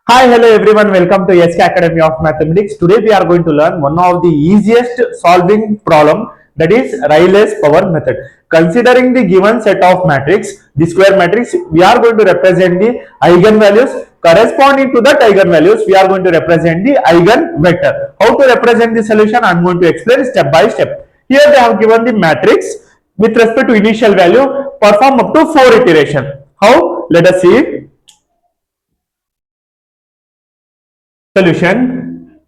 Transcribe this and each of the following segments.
Hi, hello everyone. Welcome to SK Academy of Mathematics. Today we are going to learn one of the easiest solving problem, that is Rayleigh's Power Method. Considering the given set of matrix, the square matrix, we are going to represent the eigenvalues. Corresponding to that eigenvalues, we are going to represent the eigenvector. How to represent the solution? I am going to explain step by step. Here they have given the matrix with respect to initial value. Perform up to 4 iteration. How? Let us see. Solution.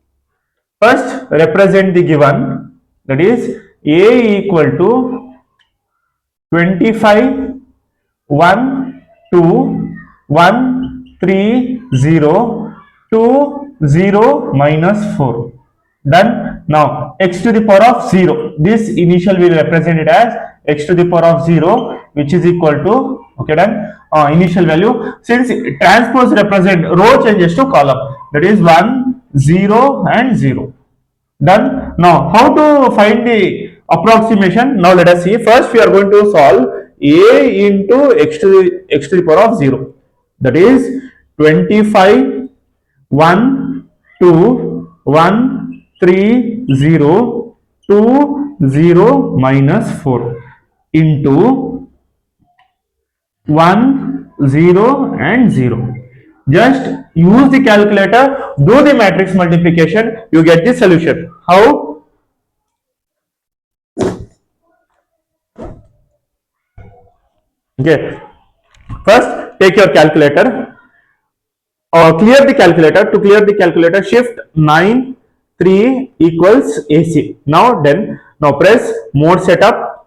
First represent the given, that is A equal to 25 1 2 1 3 0 2 0 minus 4. Done. Now x to the power of 0, this initial will represent it as x to the power of 0, which is equal to, okay, done, initial value. Since transpose represent row changes to column, that is 1 0 and 0. Done. Now how to find the approximation? Now let us see. First we are going to solve a into x to the power of 0, that is 25 1 2 1 3 0 2 0 minus 4 into 1 0 and 0. Just use the calculator, do the matrix multiplication, you get the solution. How? Okay, first take your calculator, clear the calculator. To clear the calculator, shift 9 3 equals AC. Now done. Now press mode setup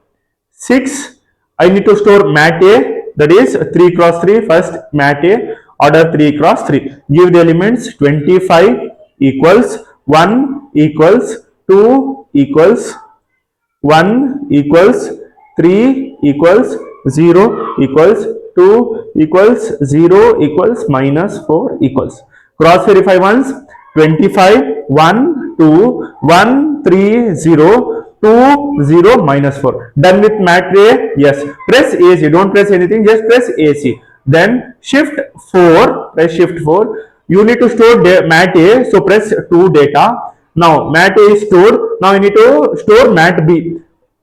6. I need to store mat A, that is 3 cross 3. First mat A, order 3 cross 3. Give the elements 25 equals 1 equals 2 equals 1 equals 3 equals 0 equals 2 equals 0 equals minus 4 equals. Cross verify once. 25 1 2 1 3 0 2 0 minus 4. Done with mat A. Yes, press AC, don't press anything, just press AC. Then shift 4, press shift 4. You need to store mat A, so press 2 data. Now mat A is stored. Now you need to store mat B.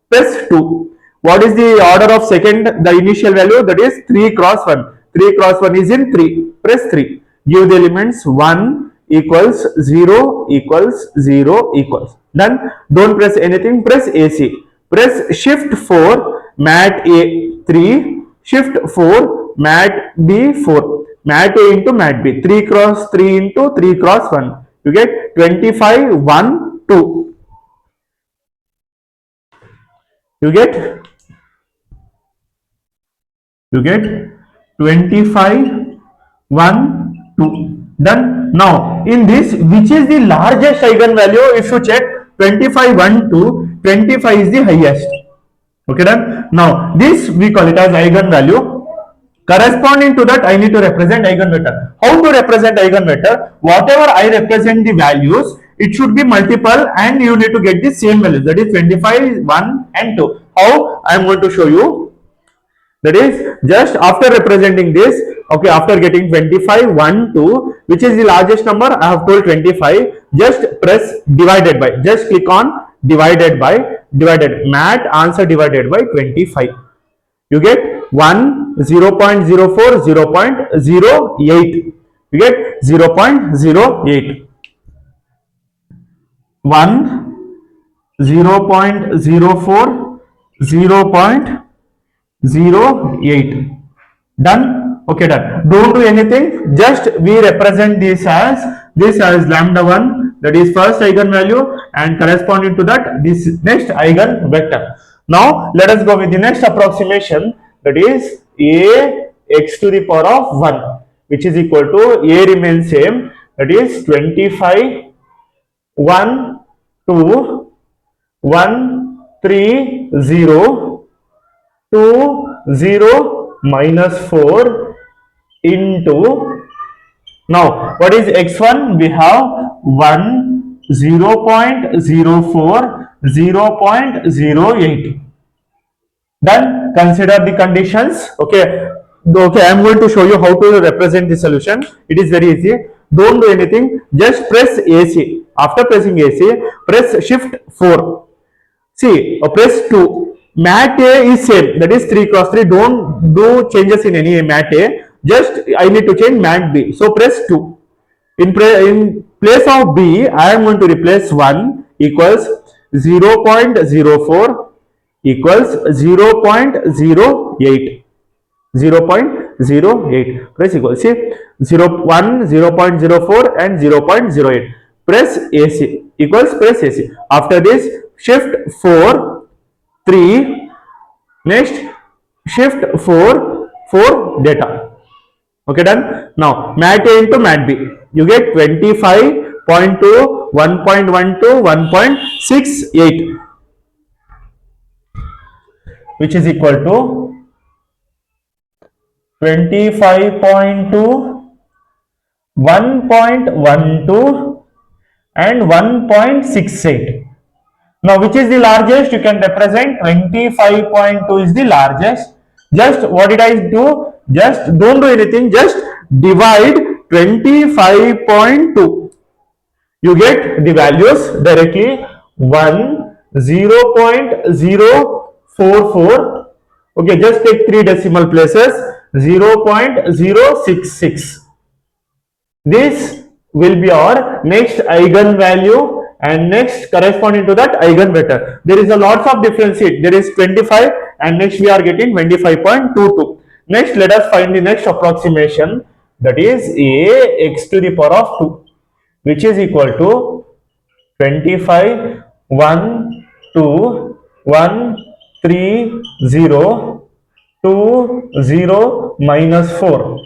Press 2. What is the order of second? The initial value, that is 3 cross 1. 3 cross 1 is in 3. Press 3. Give the elements 1 equals 0 equals 0 equals. Done. Don't press anything, press AC. Press shift 4, mat A 3, shift 4, mat B 4. Mat A into mat B. 3 cross 3 into 3 cross 1. You get 25 1 2. You get 25 1 2. Done. Now in this, which is the largest eigenvalue? If you check, 25 1 2, 25 is the highest. Okay, done. Now this we call it as eigenvalue. Corresponding to that, I need to represent eigenvector. How to represent eigenvector? Whatever I represent the values, it should be multiple and you need to get the same values, that is 25 1 and 2. How? I am going to show you. That is, just after representing this, okay, after getting 25 1 2, which is the largest number? I have told 25. Just press divided by, just click on divided by, divided, mat answer divided by 25. You get 1 0 0.04 0 0.08. You get 0 0.08. 1 0 0.04 0 0.08. Done. Okay, done. Don't do anything, just we represent this as lambda 1, that is first eigenvalue, and corresponding to that, this next eigenvector. Now let us go with the next approximation, that is A x to the power of 1, which is equal to, A remains same, that is 25 1 2 1 3 0 2 0 minus 4 into, now what is x1? We have 1 0 0.04 0 0.08. Done. Consider the conditions. Okay, I am going to show you how to represent the solution. It is very easy. don't do anything, just press AC. After pressing AC, press shift 4. See, press 2. Mat A is same, that is 3 cross 3. Don't do changes in any mat A. Just I need to change mat B. So press 2. In place of B, I am going to replace 1 equals 0.04 equals 0.08. 0.08. Press equals. See, 1, 0.04 and 0.08. Press AC equals press AC. After this, shift 4, 3. Next, shift 4, 4 data. Okay, done. Now, mat A into mat B. You get 25.2, 1.12, 1.68, which is equal to 25.2, 1.12 and 1.68. Now, which is the largest? You can represent 25.2 is the largest. Just what did I do? Just don't do anything. Just divide 25.2. You get the values directly. 1, 0.044. Okay, just take 3 decimal places. 0.066. This will be our next eigenvalue and next corresponding to that eigenvector. There is a lots of difference. There is 25 and next we are getting 25.22. Next, let us find the next approximation, that is a x to the power of 2, which is equal to 25, 1, 2, 1, 3, 0, 2, 0, minus 4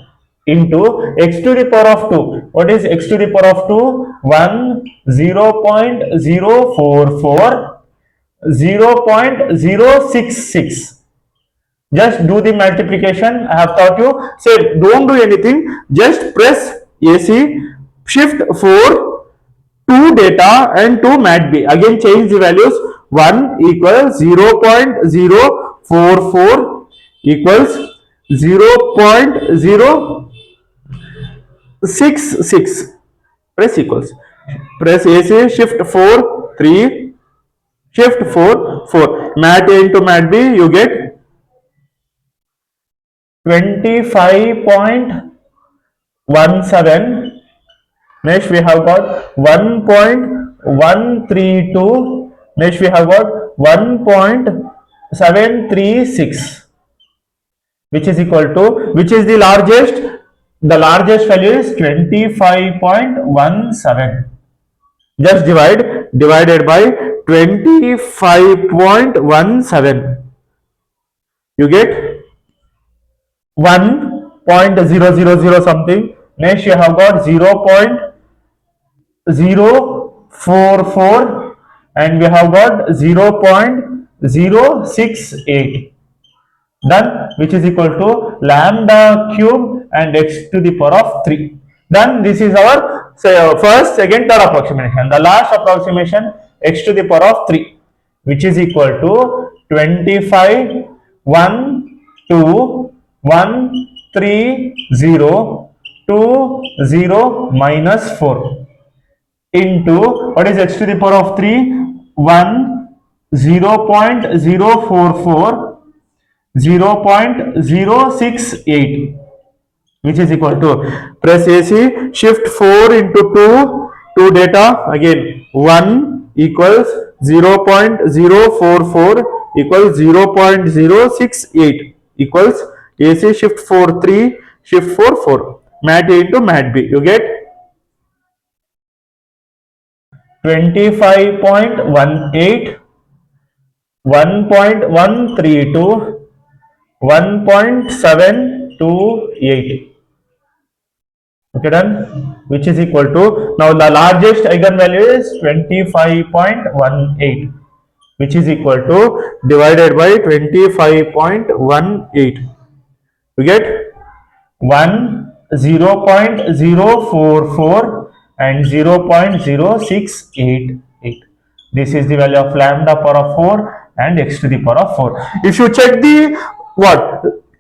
into x to the power of 2. What is x to the power of 2? 1, 0.044, 0.066. Just do the multiplication. I have taught you. Say, don't do anything. Just press AC, shift 4, 2 data and 2 mat B. Again, change the values. 1 equals 0.044 equals 0.066. Press equals. Press AC, shift 4, 3, shift 4, 4. Mat A into mat B, you get 25.17. Next we have got 1.132. Next we have got 1.736, which is equal to, which is the largest? The largest value is 25.17. Just divided by 25.17. You get 1.000 something. Next you have got 0.044 and we have got 0.068. Done, which is equal to lambda cube and x to the power of 3. Done. This is our first, second, third approximation. The last approximation, x to the power of 3, which is equal to 25, 1, 2, 1, 3, 0, 2, 0, minus 4 into, what is x to the power of 3? 1, 0.044, 0.068, which is equal to, press AC, shift 4 into 2 data. Again, 1 equals 0.044 equals 0.068 equals AC, shift 4, 3, shift 4, 4. Mat A into mat B. You get 25.18, 1.132, 1.728. Okay, done. Which is equal to, now the largest eigenvalue is 25.18, which is equal to, divided by 25.18. You get 0.044 and 0.0688. This is the value of lambda power of 4 and x to the power of 4. If you check the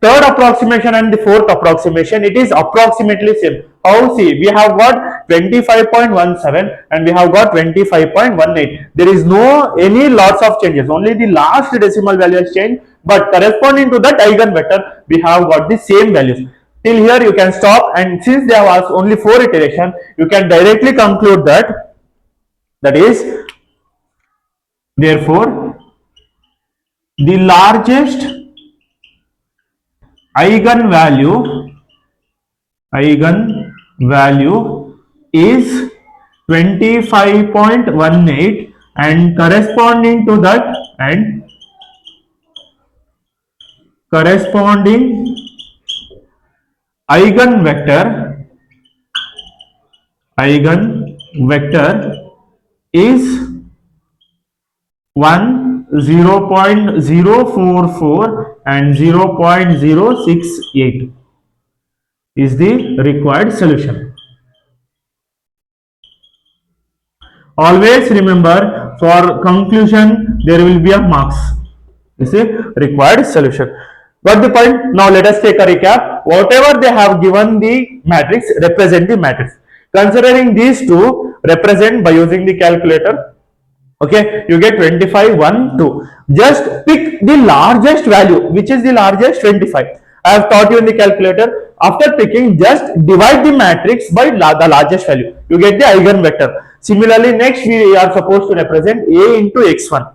third approximation and the fourth approximation, it is approximately same. How? See, we have got 25.17 and we have got 25.18. There is no any lots of changes, only the last decimal value has changed, but corresponding to that eigenvector we have got the same values. Till here you can stop, and since there was only 4 iteration, you can directly conclude that is, therefore the largest eigenvalue is 25.18 and corresponding to that corresponding eigenvector is 0.044 and 0.068 is the required solution. Always remember, for conclusion there will be a marks. This is required solution. Got the point? Now let us take a recap. Whatever they have given the matrix, represent the matrix. Considering these two, represent by using the calculator. Okay, you get 25, 1, 2. Just pick the largest value. Which is the largest? 25. I have taught you in the calculator. After picking, just divide the matrix by the largest value. You get the eigenvector. Similarly, next we are supposed to represent A into x1.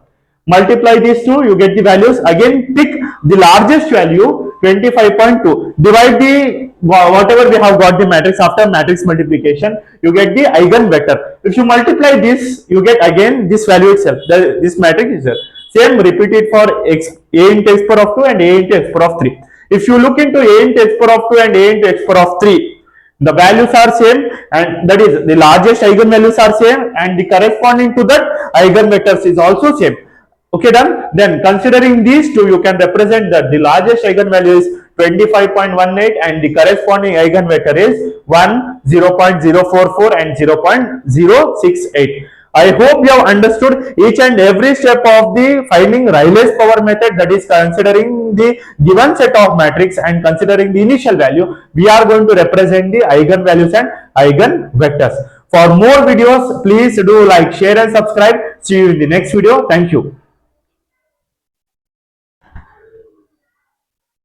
Multiply these two, you get the values. Again, pick the largest value, 25.2. Divide the whatever we have got the matrix after matrix multiplication, you get the eigenvector. If you multiply this, you get again this value itself. This matrix is there. Same, repeat it for x, A into x power of 2 and A into x power of 3. If you look into A into x power of 2 and A into x power of 3, the values are same, and that is the largest eigenvalues are same, and the corresponding to that eigenvectors is also same. Okay, done. Then considering these two, you can represent that the largest eigenvalue is 25.18 and the corresponding eigenvector is 0.044 and 0.068. I hope you have understood each and every step of the finding Rayleigh's power method, that is considering the given set of matrix and considering the initial value, we are going to represent the eigenvalues and eigenvectors. For more videos, please do like, share and subscribe. See you in the next video. Thank you.